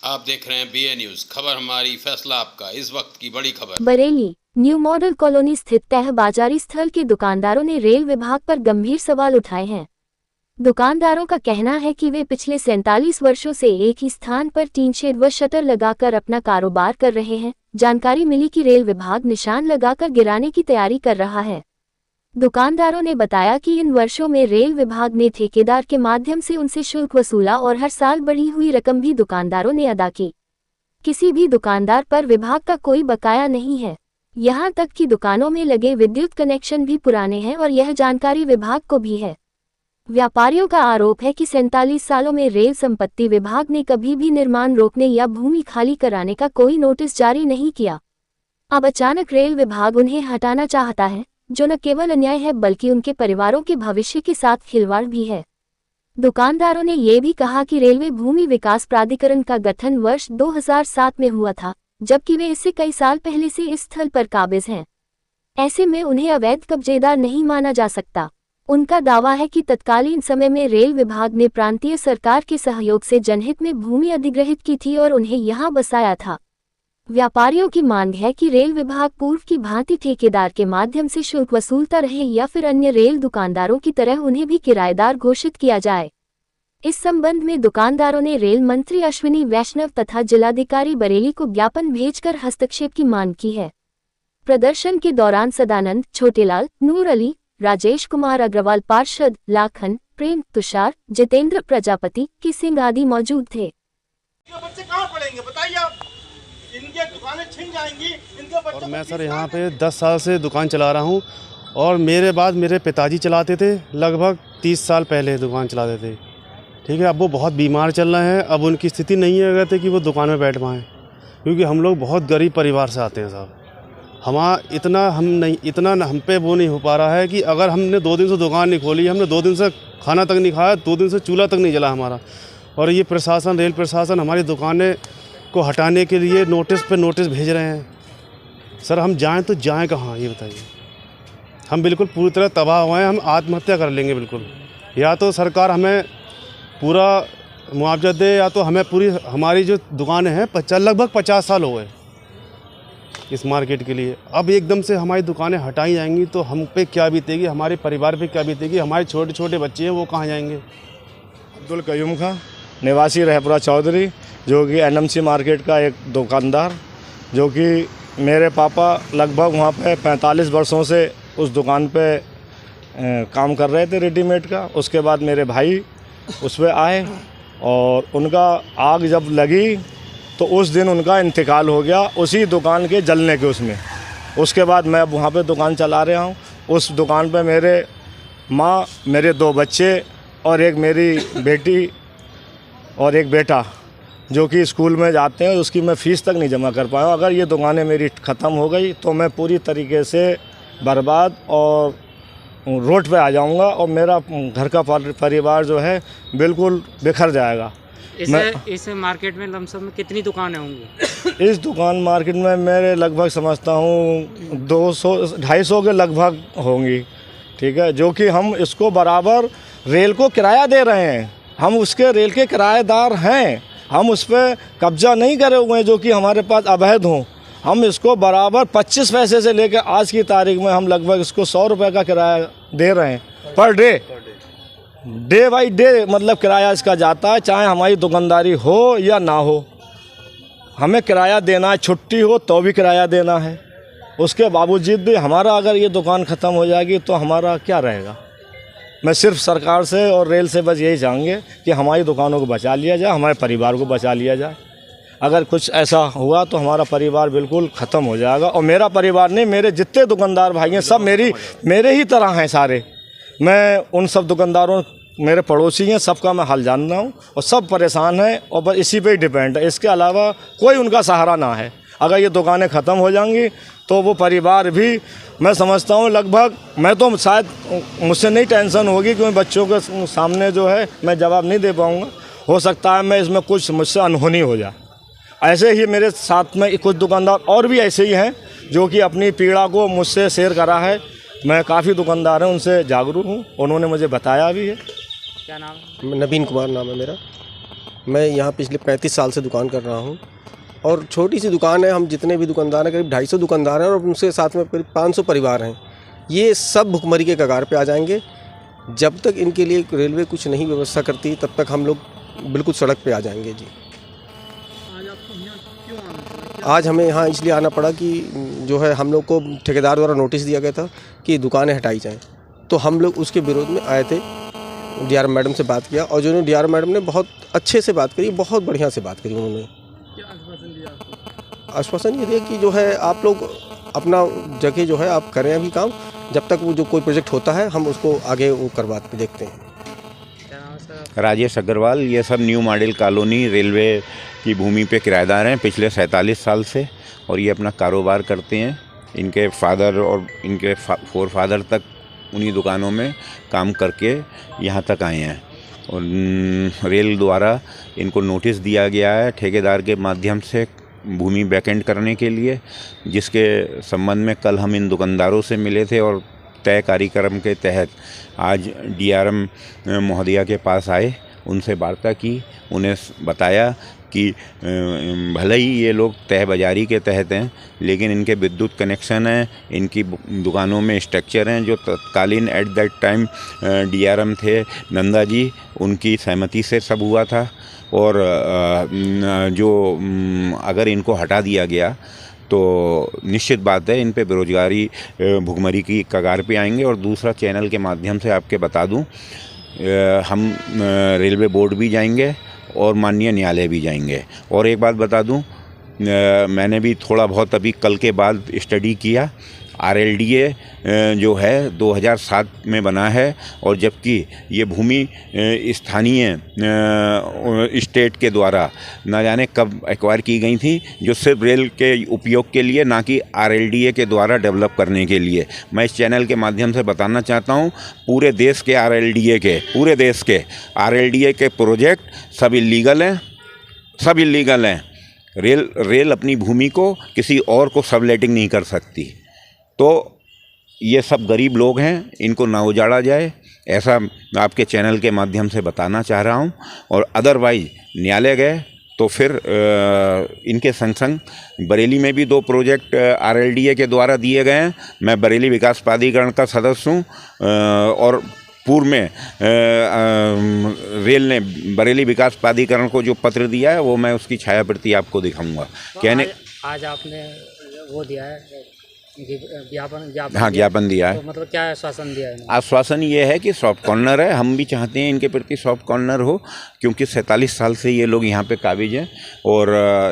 आप देख रहे हैं BA न्यूज, खबर हमारी फैसला आपका। इस वक्त की बड़ी खबर। बरेली न्यू मॉडल कॉलोनी स्थित तह बाजारी स्थल के दुकानदारों ने रेल विभाग पर गंभीर सवाल उठाए हैं। दुकानदारों का कहना है कि वे पिछले 47 वर्षों से एक ही स्थान पर टीन शेड व शटर लगाकर अपना कारोबार कर रहे हैं। जानकारी मिली कि रेल विभाग निशान लगाकर गिराने की तैयारी कर रहा है। दुकानदारों ने बताया कि इन वर्षों में रेल विभाग ने ठेकेदार के माध्यम से उनसे शुल्क वसूला और हर साल बढ़ी हुई रकम भी दुकानदारों ने अदा की। किसी भी दुकानदार पर विभाग का कोई बकाया नहीं है। यहाँ तक कि दुकानों में लगे विद्युत कनेक्शन भी पुराने हैं और यह जानकारी विभाग को भी है। व्यापारियों का आरोप है कि 47 सालों में रेल संपत्ति विभाग ने कभी भी निर्माण रोकने या भूमि खाली कराने का कोई नोटिस जारी नहीं किया। अब अचानक रेल विभाग उन्हें हटाना चाहता है, जो न केवल अन्याय है बल्कि उनके परिवारों के भविष्य के साथ खिलवाड़ भी है। दुकानदारों ने ये भी कहा कि रेलवे भूमि विकास प्राधिकरण का गठन वर्ष 2007 में हुआ था, जबकि वे इससे कई साल पहले से इस स्थल पर काबिज हैं। ऐसे में उन्हें अवैध कब्जेदार नहीं माना जा सकता। उनका दावा है कि तत्कालीन समय में रेल विभाग ने प्रांतीय सरकार के सहयोग से जनहित में भूमि अधिग्रहित की थी और उन्हें यहाँ बसाया था। व्यापारियों की मांग है कि रेल विभाग पूर्व की भांति ठेकेदार के माध्यम से शुल्क वसूलता रहे या फिर अन्य रेल दुकानदारों की तरह उन्हें भी किराएदार घोषित किया जाए। इस संबंध में दुकानदारों ने रेल मंत्री अश्विनी वैष्णव तथा जिलाधिकारी बरेली को ज्ञापन भेजकर हस्तक्षेप की मांग की है। प्रदर्शन के दौरान सदानंद, छोटेलाल, नूर अली, राजेश कुमार अग्रवाल, पार्षद लाखन, प्रेम, तुषार, जितेंद्र प्रजापति, की सिंह आदि मौजूद थे। बच्चे कहाँ पढ़ेंगे बताइए आप? इनके दुकानें छिन जाएंगी, इनके बच्चे। और मैं सर यहाँ पे 10 साल से दुकान चला रहा हूँ और मेरे बाद मेरे पिताजी चलाते थे, लगभग 30 साल पहले दुकान चलाते थे। ठीक है, अब वो बहुत बीमार चल रहे हैं। अब उनकी स्थिति नहीं है कहते कि वो दुकान में बैठ पाएँ, क्योंकि हम लोग बहुत गरीब परिवार से आते हैं साहब। इतना हम पे वो नहीं हो पा रहा है कि अगर हमने 2 दिन से दुकान नहीं खोली, हमने 2 दिन से खाना तक नहीं खाया, 2 दिन से चूल्हा तक नहीं जला हमारा। और ये प्रशासन, रेल प्रशासन हमारी दुकानें को हटाने के लिए नोटिस पे नोटिस भेज रहे हैं। सर हम जाएं तो जाएं कहाँ, ये बताइए। हम बिल्कुल पूरी तरह तबाह हुए हैं, हम आत्महत्या कर लेंगे बिल्कुल। या तो सरकार हमें पूरा मुआवजा दे, या तो हमें पूरी हमारी जो दुकानें हैं लगभग 50 साल हो गए इस मार्केट के लिए। अब एकदम से हमारी दुकानें हटाई जाएंगी तो हम पे क्या बीतेगी, हमारे परिवार पे क्या बीतेगी, हमारे छोटे छोटे बच्चे हैं वो कहाँ जाएंगे। अब्दुल कयूम खां, निवासी रहपुरा चौधरी, जो कि NMC मार्केट का एक दुकानदार, जो कि मेरे पापा लगभग वहाँ पे 45 वर्षों से उस दुकान पे काम कर रहे थे रेडीमेड का। उसके बाद मेरे भाई उस पर आए और उनका आग जब लगी तो उस दिन उनका इंतकाल हो गया, उसी दुकान के जलने के उसमें। उसके बाद मैं अब वहाँ पे दुकान चला रहा हूँ। उस दुकान पे मेरे माँ, मेरे 2 बच्चे और एक मेरी बेटी और एक बेटा जो कि स्कूल में जाते हैं, उसकी मैं फ़ीस तक नहीं जमा कर पाया। अगर ये दुकानें मेरी ख़त्म हो गई तो मैं पूरी तरीके से बर्बाद और रोड पे आ जाऊंगा और मेरा घर का परिवार जो है बिल्कुल बिखर जाएगा। इस मार्केट में लमसम में कितनी दुकानें होंगी? इस दुकान मार्केट में मेरे लगभग समझता हूँ 200-250 के लगभग होंगी। ठीक है, जो कि हम इसको बराबर रेल को किराया दे रहे हैं, हम उसके रेल के किराएदार हैं। हम उस पर कब्जा नहीं करे हुए हैं जो कि हमारे पास अवैध हों। हम इसको बराबर 25 पैसे से लेकर आज की तारीख में हम लगभग इसको 100 रुपये का किराया दे रहे हैं पर डे बाई डे, मतलब किराया इसका जाता है, चाहे हमारी दुकानदारी हो या ना हो, हमें किराया देना है। छुट्टी हो तो भी किराया देना है। उसके बावजूद भी हमारा अगर ये दुकान ख़त्म हो जाएगी तो हमारा क्या रहेगा। मैं सिर्फ सरकार से और रेल से बस यही चाहेंगे कि हमारी दुकानों को बचा लिया जाए, हमारे परिवार को बचा लिया जाए। अगर कुछ ऐसा हुआ तो हमारा परिवार बिल्कुल ख़त्म हो जाएगा। और मेरा परिवार नहीं, मेरे जितने दुकानदार भाई हैं सब मेरे ही तरह हैं सारे। मैं उन सब दुकानदारों, मेरे पड़ोसी हैं, सबका मैं हाल जान रहा हूँ और सब परेशान हैं और बस इसी पे ही डिपेंड है। इसके अलावा कोई उनका सहारा ना है। अगर ये दुकानें ख़त्म हो जाएंगी तो वो परिवार भी, मैं समझता हूँ लगभग, मैं तो शायद मुझसे नहीं टेंशन होगी क्योंकि बच्चों के सामने जो है मैं जवाब नहीं दे पाऊँगा। हो सकता है मैं इसमें कुछ मुझसे अनहोनी हो जाए। ऐसे ही मेरे साथ में कुछ दुकानदार और भी ऐसे ही हैं जो कि अपनी पीड़ा को मुझसे शेयर करा है। मैं काफ़ी दुकानदार हैं, उनसे जागरूक हूँ, उन्होंने मुझे बताया भी है। क्या नाम है? नवीन कुमार नाम है मेरा। मैं यहाँ पिछले 35 साल से दुकान कर रहा हूँ और छोटी सी दुकान है। हम जितने भी दुकानदार हैं करीब 250 दुकानदार हैं और उनसे साथ में करीब 500 परिवार हैं। ये सब भुखमरी के कगार पे आ जाएंगे। जब तक इनके लिए रेलवे कुछ नहीं व्यवस्था करती तब तक हम लोग बिल्कुल सड़क पे आ जाएंगे जी। आज हमें यहाँ इसलिए आना पड़ा कि जो है हम लोग को ठेकेदार द्वारा नोटिस दिया गया था कि दुकानें हटाई जाएं, तो हम लोग उसके विरोध में आए थे। डीआरएम मैडम से बात किया और जो डीआरएम मैडम ने बहुत अच्छे से बात करी, बहुत बढ़िया से बात करी उन्होंने। आश्वासन ये दिया कि जो है आप लोग अपना जगह जो है आप करें अभी काम, जब तक वो जो कोई प्रोजेक्ट होता है हम उसको आगे वो करवाते देखते हैं। राजेश अग्रवाल, ये सब न्यू मॉडल कॉलोनी रेलवे की भूमि पे किराएदार हैं पिछले 47 साल से और ये अपना कारोबार करते हैं। इनके फादर और इनके फोर फादर तक उन्हीं दुकानों में काम करके यहाँ तक आए हैं और रेल द्वारा इनको नोटिस दिया गया है ठेकेदार के माध्यम से भूमि वैकेंट करने के लिए, जिसके संबंध में कल हम इन दुकानदारों से मिले थे और तय कार्यक्रम के तहत आज डीआरएम महोदया के पास आए, उनसे वार्ता की, उन्हें बताया कि भले ही ये लोग तय बाजारी के तहत हैं लेकिन इनके विद्युत कनेक्शन हैं, इनकी दुकानों में स्ट्रक्चर हैं जो तत्कालीन एट दैट टाइम डीआरएम थे नंदा जी, उनकी सहमति से सब हुआ था। और जो अगर इनको हटा दिया गया तो निश्चित बात है इन पे बेरोजगारी भुखमरी की कगार पे आएंगे। और दूसरा चैनल के माध्यम से आपके बता दूं, हम रेलवे बोर्ड भी जाएंगे और माननीय न्यायालय भी जाएंगे। और एक बात बता दूं, मैंने भी थोड़ा बहुत अभी कल के बाद स्टडी किया। आरएलडीए जो है 2007 में बना है और जबकि ये भूमि स्थानीय स्टेट के द्वारा ना जाने कब एक्वायर की गई थी, जो सिर्फ रेल के उपयोग के लिए, ना कि आरएलडीए के द्वारा डेवलप करने के लिए। मैं इस चैनल के माध्यम से बताना चाहता हूँ, पूरे देश के आरएलडीए के प्रोजेक्ट सब इलीगल हैं, रेल अपनी भूमि को किसी और को सबलेटिंग नहीं कर सकती। तो ये सब गरीब लोग हैं, इनको ना उजाड़ा जाए, ऐसा आपके चैनल के माध्यम से बताना चाह रहा हूँ। और अदरवाइज न्यायालय गए तो फिर इनके संग बरेली में भी 2 प्रोजेक्ट आरएलडीए के द्वारा दिए गए हैं। मैं बरेली विकास प्राधिकरण का सदस्य हूँ और पूर्व में रेल ने बरेली विकास प्राधिकरण को जो पत्र दिया है वो मैं उसकी छायाप्रति आपको दिखाऊंगा। कहने आज आपने वो दिया है ज्ञापन दिया है। तो मतलब क्या आश्वासन दिया है? आश्वासन ये है कि सॉफ्ट कॉर्नर है, हम भी चाहते हैं इनके प्रति सॉफ्ट कॉर्नर हो, क्योंकि 47 साल से ये लोग यहाँ पे काबिज हैं। और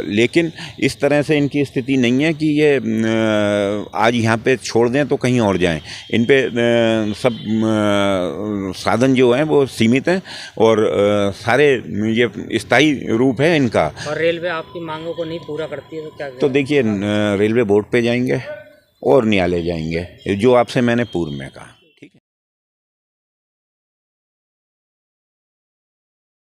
लेकिन इस तरह से इनकी स्थिति नहीं है कि ये आज यहाँ पे छोड़ दें तो कहीं और जाएं। इन पे सब साधन जो हैं वो सीमित हैं और सारे ये स्थायी रूप है इनका। और रेलवे आपकी मांगों को नहीं पूरा करती है तो क्या? तो देखिए, रेलवे बोर्ड पे जाएंगे और न्यायालय जाएंगे, जो आपसे मैंने पूर्व में कहा।